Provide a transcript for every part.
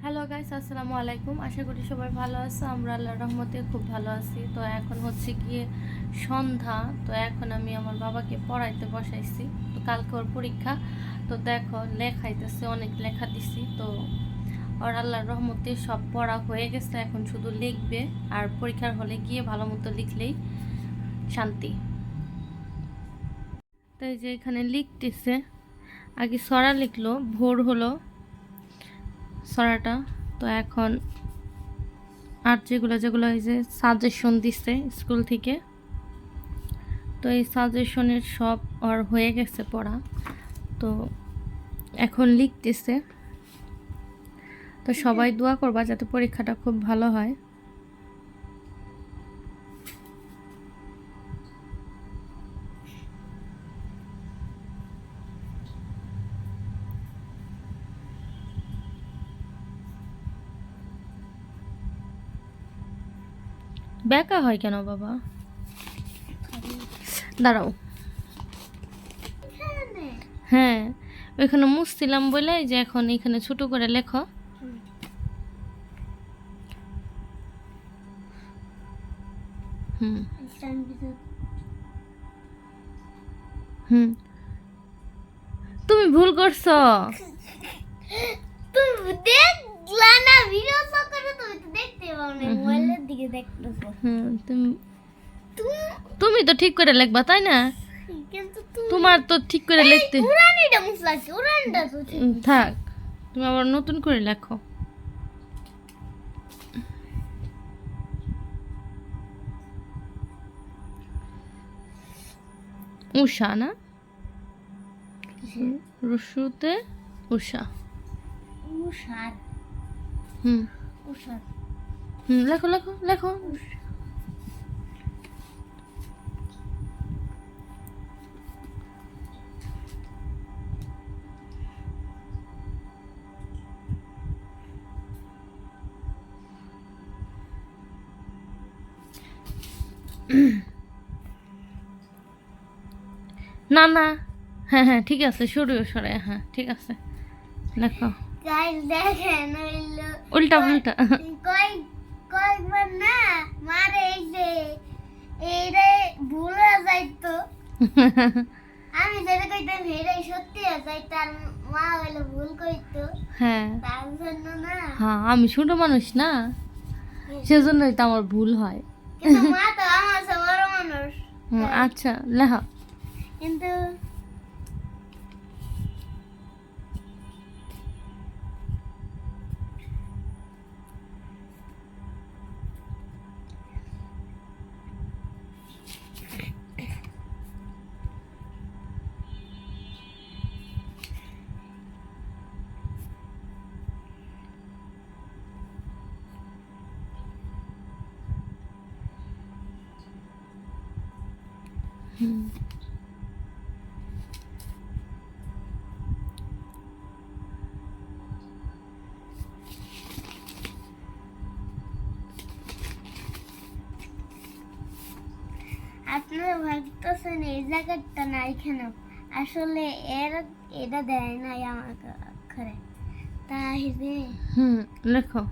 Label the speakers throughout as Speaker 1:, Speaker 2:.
Speaker 1: Hello guys, আসসালামু আলাইকুম। আশা করি সবাই ভালো আছো। আমরা আল্লাহর রহমতে খুব ভালো আছি। তো এখন হচ্ছে গিয়ে সন্ধ্যা। তো এখন আমি আমার বাবাকে পড়াইতে বসাইছি। তো কালকে ওর পরীক্ষা। তো দেখো লেখাইতেছে, অনেক লেখা দিছি। তো ওর আল্লাহর রহমতে সব পড়া হয়ে গেছে, এখন শুধু লিখবে। আর পরীক্ষার হলে গিয়ে ভালো মতো লিখলেই শান্তি। তো এই যে এখানে লিখতেছে, আগে সরা লিখলো, ভোর হলো সরাটা। তো এখন আর যেগুলো যেগুলো এই যে সাজেশন দিচ্ছে স্কুল থেকে, তো এই সাজেশনের সব আর হয়ে গেছে পড়া। তো এখন লিখতেছে। তো সবাই দোয়া করবা যাতে পরীক্ষাটা খুব ভালো হয়। ব্যাকা হয় কেন বাবা? দাঁড়াও। হ্যাঁ, ওইখানে মুছছিলাম বলে যে এখন এখানে ছোট করে লেখো। হুম হুম, তুমি ভুল করছো।
Speaker 2: তুমি দেখলা না ভিডিও করে, তুমি তো দেখতে পাও না, মোবাইলের দিকে দেখতেছো।
Speaker 1: হুম, তুমি তো ঠিক করে লিখবা তাই না?
Speaker 2: কিন্তু
Speaker 1: তোমার তো ঠিক করে লিখতে
Speaker 2: উড়ানিটা মুসলাছি, উড়ানটা তো ঠিক।
Speaker 1: থাক, তুমি আবার নতুন করে লেখো। উষা না, রসুতে উষা।
Speaker 2: উষার
Speaker 1: হুম
Speaker 2: উষার
Speaker 1: হুম, লেখো লেখো লেখো। না না, হ্যাঁ হ্যাঁ ঠিক আছে, সরিয়ে সরে, হ্যাঁ ঠিক আছে, লেখো।
Speaker 2: গাইস দেখেন হইলো
Speaker 1: উল্টা উল্টা।
Speaker 2: কয়েকবার না মারে এই যে এইরে ভুলে যাইতো, আমি যেটা কইতাম হেরাই সত্যি হয়ে যাইতো, আর মা হইলো ভুল কইতো।
Speaker 1: হ্যাঁ
Speaker 2: তার জন্য না,
Speaker 1: হ্যাঁ, আমি ছোট মানুষ না, সেজন্যই তো আমার ভুল হয়।
Speaker 2: কিন্তু মা তো আমার চেয়ে বড় মানুষ।
Speaker 1: আচ্ছা লেখো।
Speaker 2: কিন্তু
Speaker 1: হুম
Speaker 2: আপনারা ভাবতেছেন এই জায়গাটা না এখানে, আসলে এটা দেয় না আমার ঘরে, তাই যে
Speaker 1: হুম, লেখো।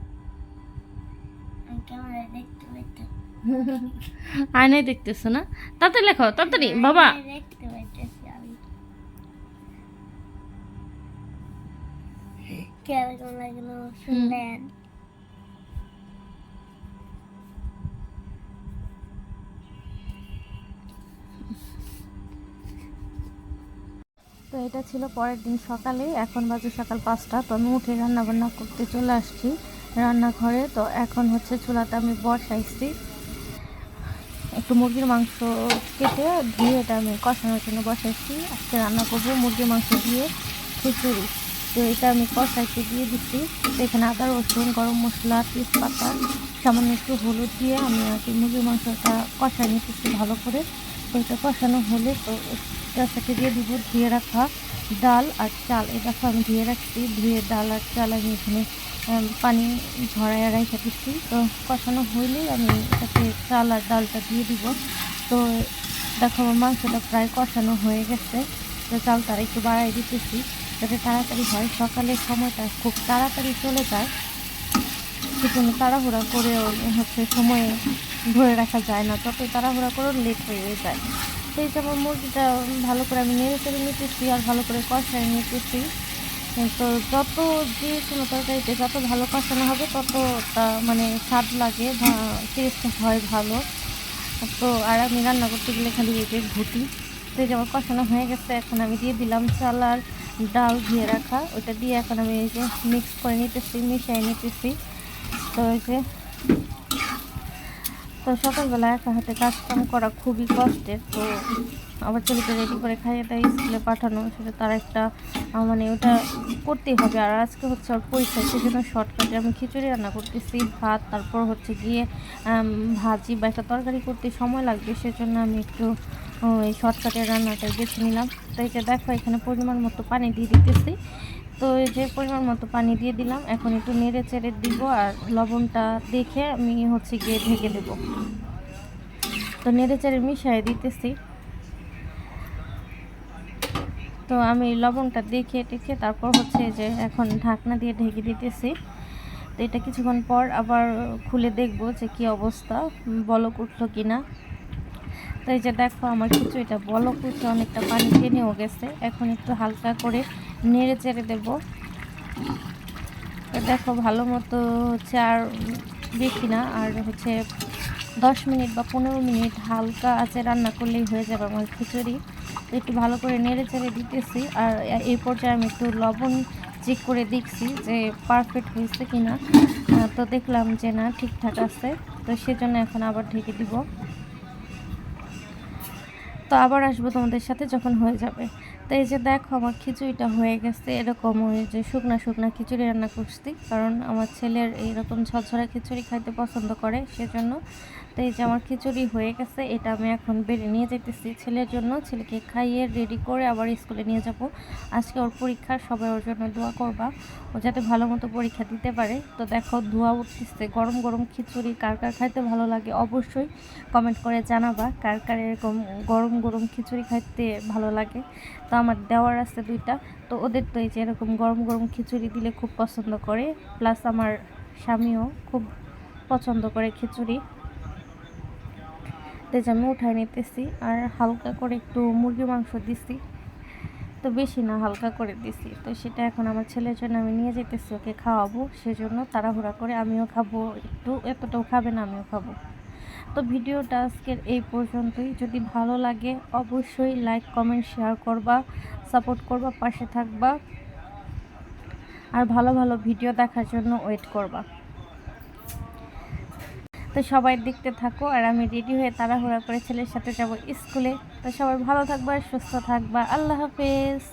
Speaker 2: আমি ক্যামেরায় দেখতে পাইতাম।
Speaker 1: আয়নায় দেখতেছো না? তাড়াতাড়ি লেখো, তাড়াতাড়ি বাবা।
Speaker 2: দেখতে পাইতেছি আমি, কেমন লাগলো শুনলেন?
Speaker 1: তো এটা ছিল পরের দিন সকালে। এখন বাজে সকাল 5টা। তো আমি উঠে রান্না বান্না করতে চলে আসছি রান্নাঘরে। তো এখন হচ্ছে চুলাটা আমি বসাইছি, একটু মুরগির মাংস কেটে ধুয়ে এটা আমি কষানোর জন্য বসাইছি। আজকে রান্না করবো মুরগির মাংস দিয়ে খিচুড়ি। তো এটা আমি কষাইতে দিয়ে দিচ্ছি। তো এখানে আদা রসুন গরম মশলা তেজপাতা সামান্য একটু হলুদ দিয়ে আমি আর কি মুরগির মাংসটা কষাই নিতেছি ভালো করে। তো এটা কষানো হলে তো এটার সাথে দিয়ে দিব ধুয়ে রাখা ডাল আর চাল। এই দেখো আমি ধুয়ে রাখছি, ধুয়ে ডাল আর চাল আমি এখানে পানি ঝরাইয়া রেখে দিচ্ছি। তো কষানো হইলেই আমি এটাকে চাল আর ডালটা দিয়ে দিব। তো দেখো আমার মাংসটা প্রায় কষানো হয়ে গেছে। তো চালটা একটু বাড়াই দিতেছি যাতে তাড়াতাড়ি হয়, সকালের সময়টা খুব তাড়াতাড়ি চলে যায়। সেজন্য তাড়াহুড়া করেও হচ্ছে সময়ে ধরে রাখা যায় না, যতই তাড়াহুড়া করেও লেট হয়ে যায়। তো এই যে আমার মুরগিটা ভালো করে আমি নেড়ে চেড়ে নিতেছি আর ভালো করে কষায় নিতেছি। তো যত যে কোনো তরকারিতে যত ভালো কষানো হবে ততটা মানে স্বাদ লাগে বা টেস্ট হয় ভালো। তো আর আমি রান্না করতে গেলে খালি এই যে ঘুটি। তো এই যে আমার কষানো হয়ে গেছে, এখন আমি দিয়ে দিলাম চাল আর ডাল ধুয়ে রাখা, ওইটা দিয়ে এখন আমি এই যে মিক্স করে নিতেছি, মিশিয়ে নিতেছি। তো এই যে তো সকালবেলা একা হাতে কাজকাম করা খুবই কষ্টের। তো আবার ছেলেকে রেডি করে খাইয়ে দেয় স্কুলে পাঠানো, সেটা তার একটা মানে ওটা করতেই হবে। আর আজকে হচ্ছে ওর পরীক্ষা, সেজন্য শর্টকাটে আমি খিচুড়ি রান্না করতেছি, ভাত, তারপর হচ্ছে গিয়ে ভাজি বা একটা তরকারি করতে সময় লাগবে, সেজন্য আমি একটু এই শর্টকাটের রান্নাটাই বেছে নিলাম। তো এই যে দেখো এখানে পরিমাণ মতো পানি দিয়ে দিতেছি। তো এই যে পরিমাণ মতো পানি দিয়ে দিলাম, এখন একটু নেড়ে চেড়ে দিব আর লবণটা দেখে আমি হচ্ছে গিয়ে ঢেকে দেব। তো নেড়ে চেড়ে মিশিয়ে দিতেছি। তো আমি লবণটা দেখে টেখে তারপর হচ্ছে যে এখন ঢাকনা দিয়ে ঢেকে দিতেছি। তো এটা কিছুক্ষণ পর আবার খুলে দেখব যে কি অবস্থা, বলক উঠলো কিনা। তো এই যে দেখো আমার খিচুড়িটা বলক উঠে অনেকটা পানি টেনেও গেছে, এখন একটু হালকা করে নেড়ে চেড়ে দেবো। তো দেখো ভালো মতো হচ্ছে আর বেশি না, আর হচ্ছে 10 মিনিট বা 15 মিনিট হালকা আঁচে রান্না করলেই হয়ে যাবে আমার খিচুড়ি। তো একটু ভালো করে নেড়ে চেড়ে দিতেছি। আর এই পর্যায়ে আমি একটু লবণ চেক করে দেখছি যে পারফেক্ট হয়েছে কি না। তো দেখলাম যে না, ঠিকঠাক আছে। তো সেজন্য এখন আবার ঢেকে দিব। তো আবার আসবো তোমাদের সাথে যখন হয়ে যাবে। তো এই যে দেখো আমার খিচুড়িটা হয়ে গেছে, এরকম ওই যে শুকনা শুকনা খিচুড়ি রান্না করছি, কারণ আমার ছেলের এইরকম ঝরঝরা খিচুড়ি খাইতে পছন্দ করে, সেজন্য। তো এই যে আমার খিচুড়ি হয়ে গেছে, এটা আমি এখন বেড়ে নিয়ে যেতেছি ছেলের জন্য, ছেলেকে খাইয়ে রেডি করে আবার স্কুলে নিয়ে যাব। আজকে ওর পরীক্ষা, সবাই ওর জন্য দোয়া করবা, ও যাতে ভালো মতো পরীক্ষা দিতে পারে। তো দেখো ধোয়া উঠতেছে, গরম গরম খিচুড়ি কার কার খাইতে ভালো লাগে অবশ্যই কমেন্ট করে জানাবা, কার কার এরকম গরম গরম খিচুড়ি খাইতে ভালো লাগে। তো আমার দেওয়ার আছে 2টা, তো ওদের তো এই যে এরকম গরম গরম খিচুড়ি দিলে খুব পছন্দ করে, প্লাস আমার স্বামীও খুব পছন্দ করে খিচুড়ি। তো যে আমি উঠাই নিতেছি আর হালকা করে একটু মুরগির মাংস দিছি, তো বেশি না হালকা করে দিছি। তো সেটা এখন আমার ছেলের জন্য আমি নিয়ে যেতেছি, ওকে খাওয়াবো, সেজন্য তাড়াহুড়া করে আমিও খাবো, একটু এতটাও খাবে না, আমিও খাবো। তো ভিডিওটা আজকের এই পর্যন্তই। যদি ভালো লাগে অবশ্যই লাইক কমেন্ট শেয়ার করবা, সাপোর্ট করবা, পাশে থাকবা, আর ভালো ভালো ভিডিও দেখার জন্য ওয়েট করবা। তো সবাই দেখতে থাকো, আর আমি রেডি হয়ে তাড়াহুড়া করে ছেলের সাথে যাব স্কুলে। তো সবাই ভালো থাকবা, সুস্থ থাকবা, আল্লাহ হাফেজ।